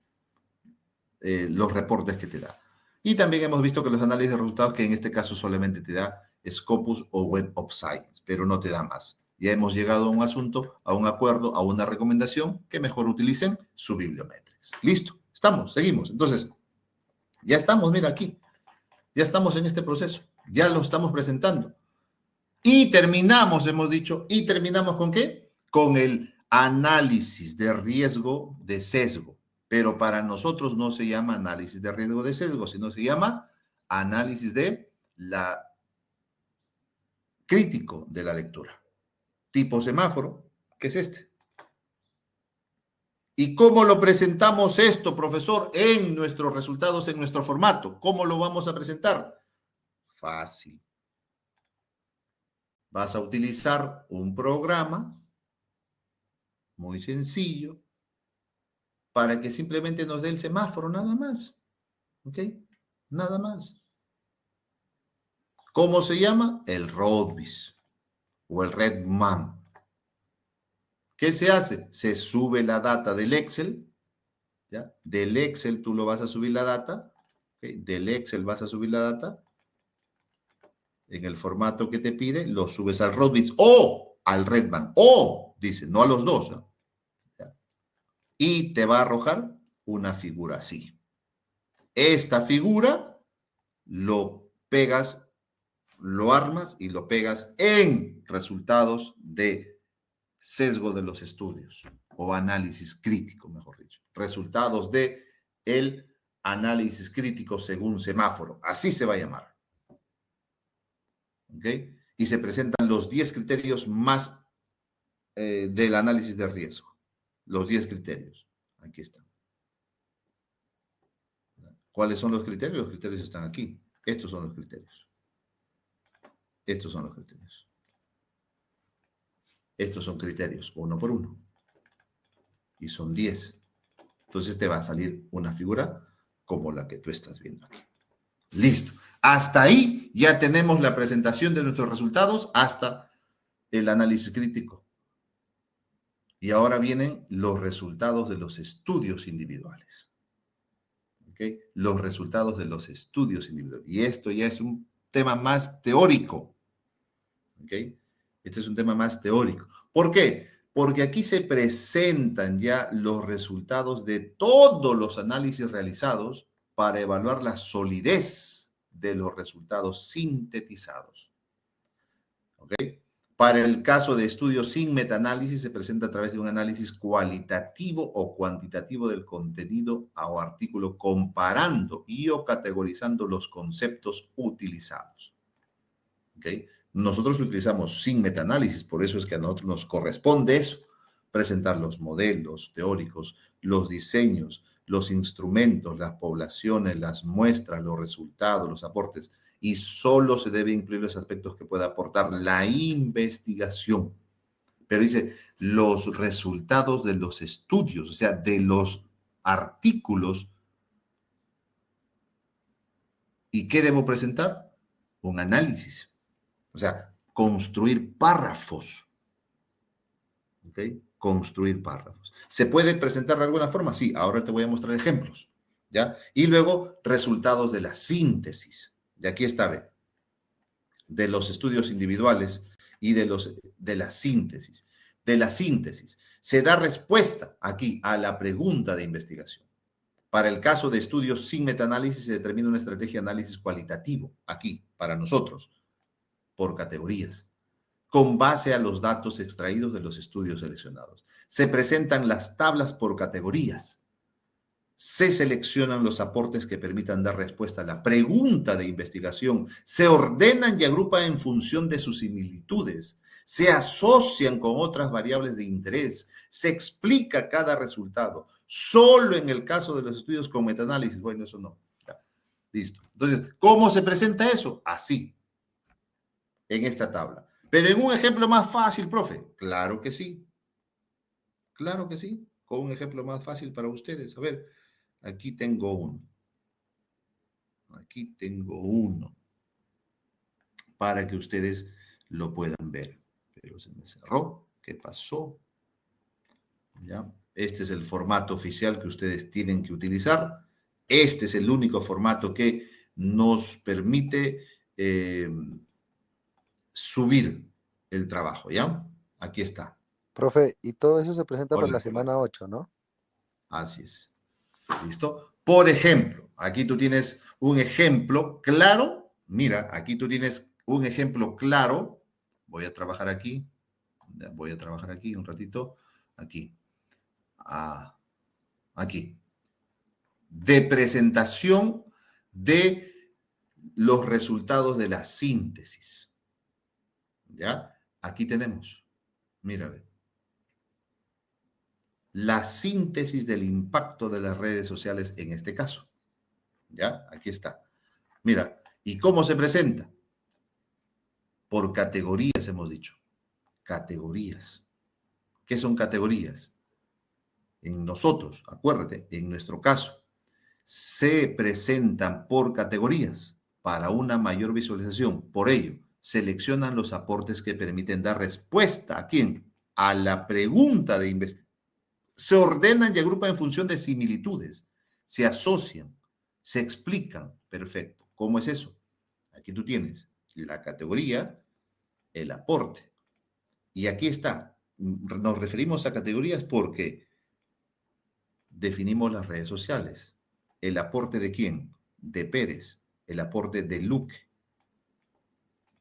los reportes que te da. Y también hemos visto que los análisis de resultados, que en este caso solamente te da Scopus o Web of Science, pero no te da más. Ya hemos llegado a un asunto, a un acuerdo, a una recomendación que mejor utilicen su bibliométrica. Listo, estamos, seguimos. Entonces, ya estamos, mira aquí, ya estamos en este proceso, ya lo estamos presentando. Y terminamos, hemos dicho, ¿y terminamos con qué? Con el análisis de riesgo de sesgo. Pero para nosotros no se llama análisis de riesgo de sesgo, sino se llama análisis de la crítico de la lectura. Tipo semáforo, que es este. ¿Y cómo lo presentamos esto, profesor, en nuestros resultados, en nuestro formato? ¿Cómo lo vamos a presentar? Fácil. Vas a utilizar un programa muy sencillo para que simplemente nos dé el semáforo, nada más. ¿Ok? Nada más. ¿Cómo se llama? El Rodbis o el Redman. ¿Qué se hace? Se sube la data del Excel, ¿ya? Del Excel tú lo vas a subir la data, ¿okay? Del Excel vas a subir la data, en el formato que te pide, lo subes al Rodbis o al Redman, o, dice, no a los dos, ¿no? ¿Ya? Y te va a arrojar una figura así. Esta figura lo pegas, lo armas y lo pegas en resultados de sesgo de los estudios o análisis crítico, mejor dicho. Resultados de el análisis crítico según semáforo. Así se va a llamar. ¿Ok? Y se presentan los 10 criterios más del análisis de riesgo. Los 10 criterios. Aquí están. ¿Cuáles son los criterios? Los criterios están aquí. Estos son los criterios. Estos son los criterios. Estos son criterios, uno por uno. Y son 10. Entonces te va a salir una figura como la que tú estás viendo aquí. Listo. Hasta ahí ya tenemos la presentación de nuestros resultados hasta el análisis crítico. Y ahora vienen los resultados de los estudios individuales. ¿Ok? Los resultados de los estudios individuales. Y esto ya es un tema más teórico. ¿Ok? Este es un tema más teórico. ¿Por qué? Porque aquí se presentan ya los resultados de todos los análisis realizados para evaluar la solidez de los resultados sintetizados. ¿Ok? Para el caso de estudios sin metaanálisis se presenta a través de un análisis cualitativo o cuantitativo del contenido o artículo comparando y o categorizando los conceptos utilizados. ¿Ok? Nosotros utilizamos sin metaanálisis, por eso es que a nosotros nos corresponde eso, presentar los modelos teóricos, los diseños, los instrumentos, las poblaciones, las muestras, los resultados, los aportes, y solo se debe incluir los aspectos que pueda aportar la investigación. Pero dice, los resultados de los estudios, o sea, de los artículos. ¿Y qué debo presentar? Un análisis. O sea, construir párrafos. ¿Ok? Construir párrafos. ¿Se puede presentar de alguna forma? Sí, ahora te voy a mostrar ejemplos. ¿Ya? Y luego, resultados de la síntesis. Y aquí está, ve. De los estudios individuales y de la síntesis. De la síntesis. Se da respuesta aquí a la pregunta de investigación. Para el caso de estudios sin metaanálisis se determina una estrategia de análisis cualitativo. Aquí, para nosotros. Por categorías, con base a los datos extraídos de los estudios seleccionados. Se presentan las tablas por categorías. Se seleccionan los aportes que permitan dar respuesta a la pregunta de investigación. Se ordenan y agrupan en función de sus similitudes. Se asocian con otras variables de interés. Se explica cada resultado. Solo en el caso de los estudios con metaanálisis. Bueno, eso no. Ya. Listo. Entonces, ¿cómo se presenta eso? Así. En esta tabla. Pero en un ejemplo más fácil, profe. Claro que sí. Claro que sí. Con un ejemplo más fácil para ustedes. A ver, aquí tengo uno. Aquí tengo uno. Para que ustedes lo puedan ver. Pero se me cerró. ¿Qué pasó? ¿Ya? Este es el formato oficial que ustedes tienen que utilizar. Este es el único formato que nos permite subir el trabajo, ¿ya? Aquí está. Profe, y todo eso se presenta para Hola, la Nicolás. semana 8, ¿no? Así es. ¿Listo? Por ejemplo, aquí tú tienes un ejemplo claro. Mira, aquí tú tienes un ejemplo claro. Voy a trabajar aquí. Voy a trabajar aquí un ratito. Aquí. Ah, aquí. De presentación de los resultados de la síntesis. ¿Ya? Aquí tenemos. Mírale. La síntesis del impacto de las redes sociales en este caso. ¿Ya? Aquí está. Mira, ¿y cómo se presenta? Por categorías, hemos dicho. Categorías. ¿Qué son categorías? En nosotros, acuérdate, en nuestro caso, se presentan por categorías para una mayor visualización. Por ello, seleccionan los aportes que permiten dar respuesta a quién? A la pregunta de investigación. Se ordenan y agrupan en función de similitudes, se asocian, se explican. Perfecto. ¿Cómo es eso? Aquí tú tienes la categoría, el aporte. Y aquí está. Nos referimos a categorías porque definimos las redes sociales. ¿El aporte de quién? De Pérez. El aporte de Luke.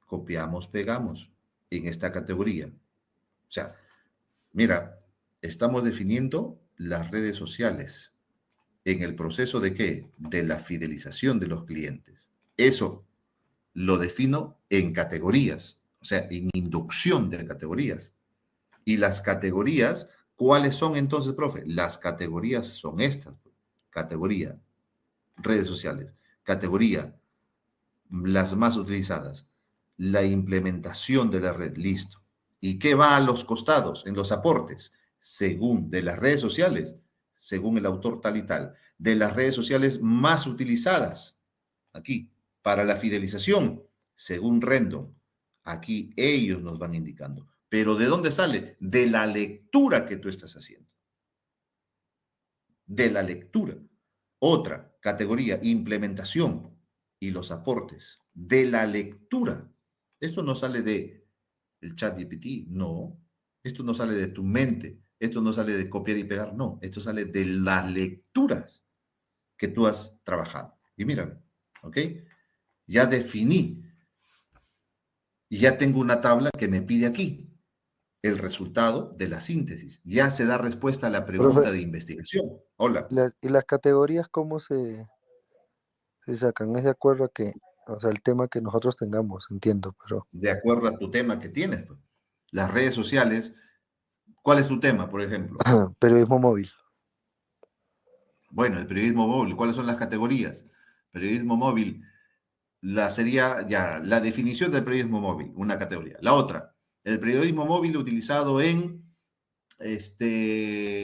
Copiamos, pegamos en esta categoría. O sea, mira, estamos definiendo las redes sociales en el proceso de qué? De la fidelización de los clientes. Eso lo defino en categorías, o sea, en inducción de categorías. Y las categorías, ¿cuáles son entonces, profe? Las categorías son estas. Categoría, redes sociales. Categoría, las más utilizadas. La implementación de la red, listo. ¿Y qué va a los costados, en los aportes? Según de las redes sociales, según el autor tal y tal. De las redes sociales más utilizadas, aquí, para la fidelización, según Rendon. Aquí ellos nos van indicando. Pero ¿de dónde sale? De la lectura que tú estás haciendo. De la lectura. Otra categoría, implementación y los aportes. De la lectura. Esto no sale de el chat GPT, no. Esto no sale de tu mente. Esto no sale de copiar y pegar, no. Esto sale de las lecturas que tú has trabajado. Y mírame, ¿ok? Ya definí y ya tengo una tabla que me pide aquí el resultado de la síntesis. Ya se da respuesta a la Profe, pregunta de investigación. Hola. ¿y las categorías cómo se sacan? Es de acuerdo a que, o sea, el tema que nosotros tengamos, entiendo, pero De acuerdo a tu tema que tienes, pues. Las redes sociales, ¿cuál es tu tema, por ejemplo? periodismo móvil. Bueno, el periodismo móvil, ¿cuáles son las categorías? Periodismo móvil, sería ya la definición del periodismo móvil, una categoría. La otra, el periodismo móvil utilizado en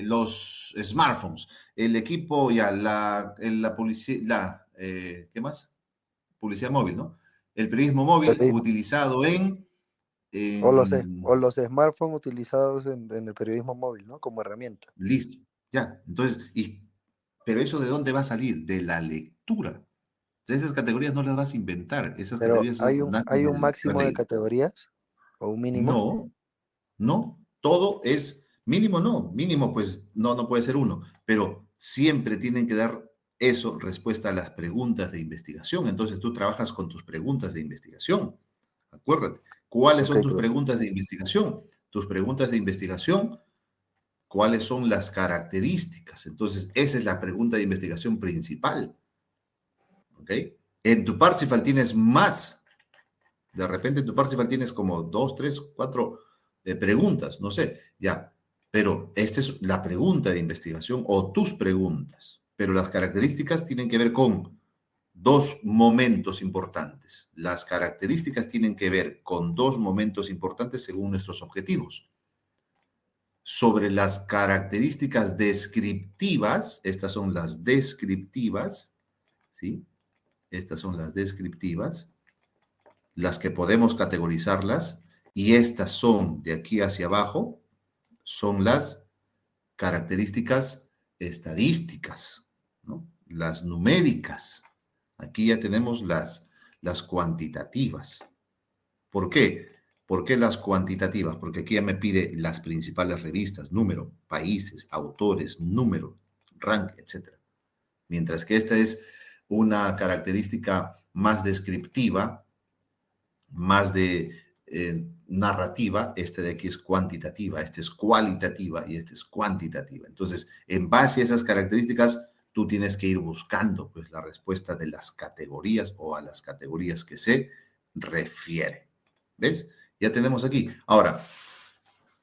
los smartphones, el equipo, ya, la publicidad, ¿qué más? Publicidad móvil, ¿no? El periodismo móvil Periodismo. utilizado O los smartphones utilizados en el periodismo móvil, ¿no? Como herramienta. listo, ya. Entonces, pero eso ¿de dónde va a salir? De la lectura. Esas categorías no las vas a inventar, esas Pero categorías nacen hay de un la máximo de ley. categorías o un mínimo. No, no, todo es mínimo, no, mínimo pues no puede ser uno, pero siempre tienen que dar eso respuesta a las preguntas de investigación. Entonces tú trabajas con tus preguntas de investigación. Acuérdate, ¿cuáles Ok, son tus profe. preguntas de investigación? Tus preguntas de investigación, ¿cuáles son las características? Entonces, esa es la pregunta de investigación principal. ¿Ok? En tu Parsifal tienes más. De repente en tu Parsifal tienes como dos, tres, cuatro preguntas, no sé, ya. Pero esta es la pregunta de investigación o tus preguntas. Pero las características tienen que ver con dos momentos importantes. Las características tienen que ver con dos momentos importantes según nuestros objetivos. Sobre las características descriptivas, estas son las descriptivas, ¿sí? Estas son las descriptivas, las que podemos categorizarlas, y estas son, de aquí hacia abajo, son las características estadísticas, ¿no? Las numéricas. Aquí ya tenemos las cuantitativas. ¿Por qué? ¿Por qué las cuantitativas? Porque aquí ya me pide las principales revistas, número, países, autores, número, rank, etc. Mientras que esta es una característica más descriptiva, más de narrativa, este de aquí es cuantitativa, este es cualitativa y este es cuantitativa. Entonces, en base a esas características, tú tienes que ir buscando pues, la respuesta de las categorías o a las categorías que se refiere. ¿Ves? Ya tenemos aquí. Ahora,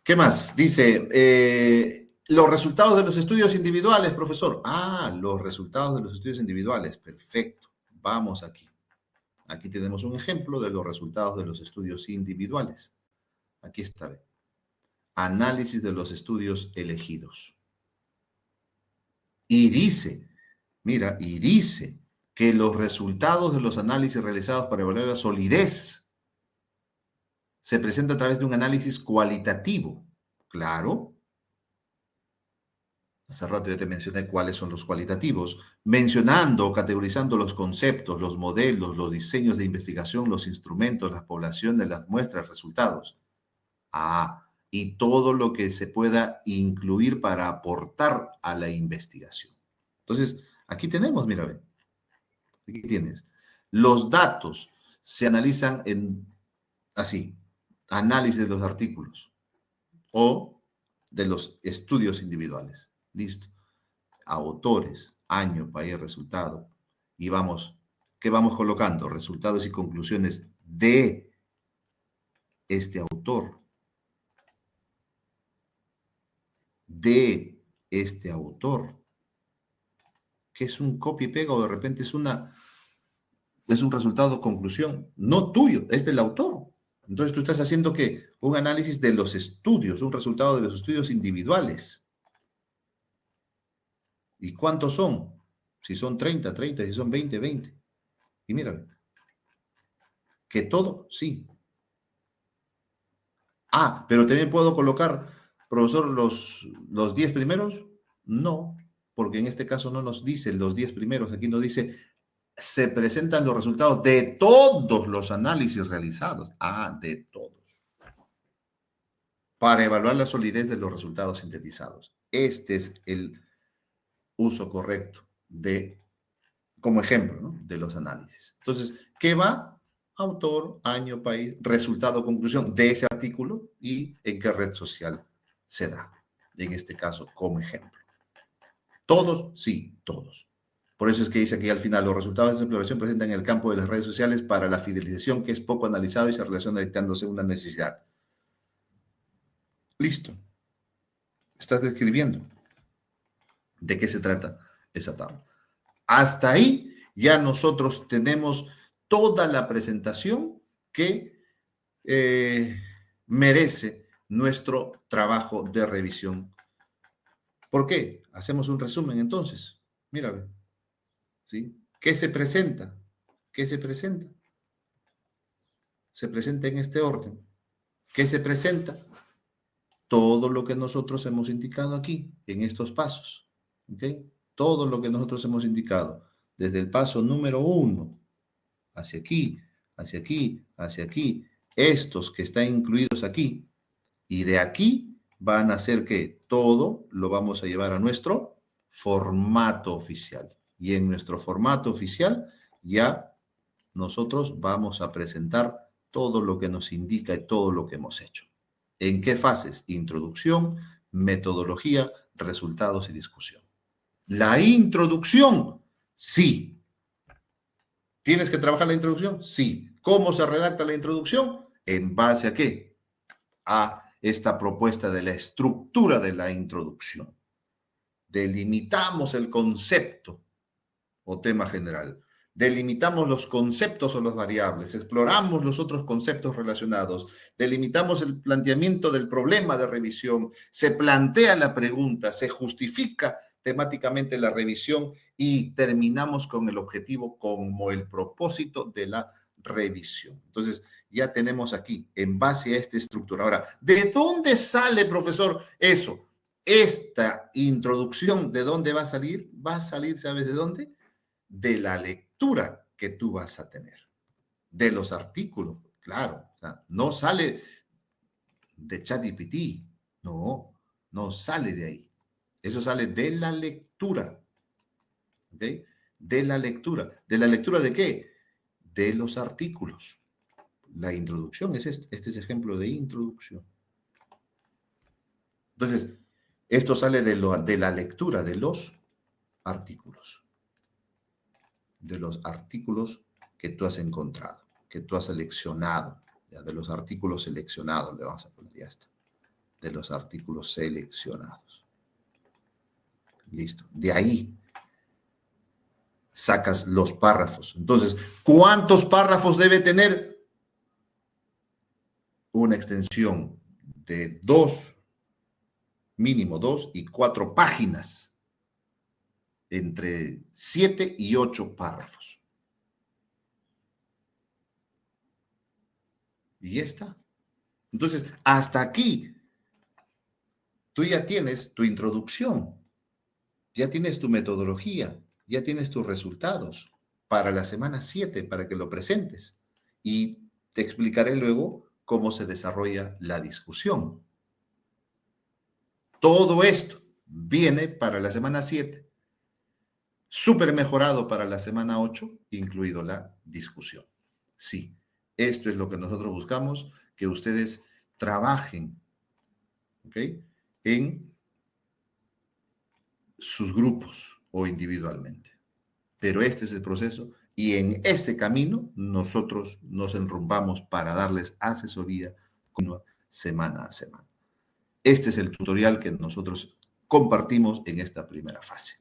¿qué más? Dice, los resultados de los estudios individuales, profesor. Ah, los resultados de los estudios individuales. Perfecto. Vamos aquí. Aquí tenemos un ejemplo de los resultados de los estudios individuales. Aquí está. Análisis de los estudios elegidos. Y dice, mira, y dice que los resultados de los análisis realizados para evaluar la solidez se presenta a través de un análisis cualitativo. Claro. Hace rato ya te mencioné cuáles son los cualitativos, mencionando o categorizando los conceptos, los modelos, los diseños de investigación, los instrumentos, las poblaciones, las muestras, resultados. Y todo lo que se pueda incluir para aportar a la investigación. Entonces, aquí tenemos, mira, ve, aquí tienes. Los datos se analizan en, así, análisis de los artículos o de los estudios individuales. Listo. Autores, año, país, resultado. Y vamos, ¿qué vamos colocando? Resultados y conclusiones de este autor. De este autor. Que es un copy y pega o de repente es un resultado de conclusión. No tuyo, es del autor. Entonces tú estás haciendo que un análisis de los estudios, un resultado de los estudios individuales. ¿Y cuántos son? Si son 30, 30, si son 20, 20. Y mira, que todo, sí. Pero también puedo colocar, profesor, los 10 primeros. No, porque en este caso no nos dice los 10 primeros. Aquí nos dice, se presentan los resultados de todos los análisis realizados. De todos. Para evaluar la solidez de los resultados sintetizados. Este es el uso correcto como ejemplo, ¿no?, de los análisis. Entonces, ¿qué va? Autor, año, país, resultado, conclusión de ese artículo y en qué red social se da. En este caso, como ejemplo. ¿Todos? Sí, todos. Por eso es que dice aquí al final, los resultados de esta exploración presentan en el campo de las redes sociales para la fidelización, que es poco analizado y se relaciona dictándose una necesidad. Listo. Estás describiendo de qué se trata esa tabla. Hasta ahí ya nosotros tenemos toda la presentación que merece nuestro trabajo de revisión. ¿Por qué? Hacemos un resumen entonces. Mira, ¿sí? ¿Qué se presenta? ¿Qué se presenta? Se presenta en este orden. ¿Qué se presenta? Todo lo que nosotros hemos indicado aquí, en estos pasos. ¿Ok? Todo lo que nosotros hemos indicado, desde el paso número 1, hacia aquí, hacia aquí, hacia aquí, estos que están incluidos aquí, y de aquí van a ser que todo lo vamos a llevar a nuestro formato oficial. Y en nuestro formato oficial ya nosotros vamos a presentar todo lo que nos indica y todo lo que hemos hecho. ¿En qué fases? Introducción, metodología, resultados y discusión. La introducción, sí. ¿Tienes que trabajar la introducción? Sí. ¿Cómo se redacta la introducción? ¿En base a qué? A esta propuesta de la estructura de la introducción. Delimitamos el concepto o tema general. Delimitamos los conceptos o las variables, exploramos los otros conceptos relacionados, delimitamos el planteamiento del problema de revisión, se plantea la pregunta, se justifica temáticamente la revisión y terminamos con el objetivo como el propósito de la revisión. Entonces, ya tenemos aquí, en base a esta estructura. Ahora, ¿de dónde sale, profesor, eso? Esta introducción, ¿de dónde va a salir? Va a salir, ¿sabes de dónde? De la lectura que tú vas a tener, de los artículos Claro, o sea, no sale de ChatGPT, no sale de ahí. Eso sale de la lectura, ¿ok? De la lectura. ¿De la lectura de qué? De los artículos. La introducción es este es ejemplo de introducción. Entonces, esto sale de la lectura de los artículos. De los artículos que tú has encontrado, que tú has seleccionado. Ya, de los artículos seleccionados, le vamos a poner, ya está. De los artículos seleccionados. Listo. De ahí sacas los párrafos. Entonces, ¿cuántos párrafos debe tener? Una extensión de 2, mínimo 2 y 4 páginas. Entre 7 y 8 párrafos. Y ya está. Entonces, hasta aquí, tú ya tienes tu introducción, ya tienes tu metodología, ya tienes tus resultados para la semana 7, para que lo presentes. Y te explicaré luego cómo se desarrolla la discusión. Todo esto viene para la semana 7, súper mejorado para la semana 8, incluido la discusión. Sí, esto es lo que nosotros buscamos, que ustedes trabajen, ¿ok?, en sus grupos o individualmente. Pero este es el proceso y en este camino nosotros nos enrumbamos para darles asesoría continua semana a semana. Este es el tutorial que nosotros compartimos en esta primera fase.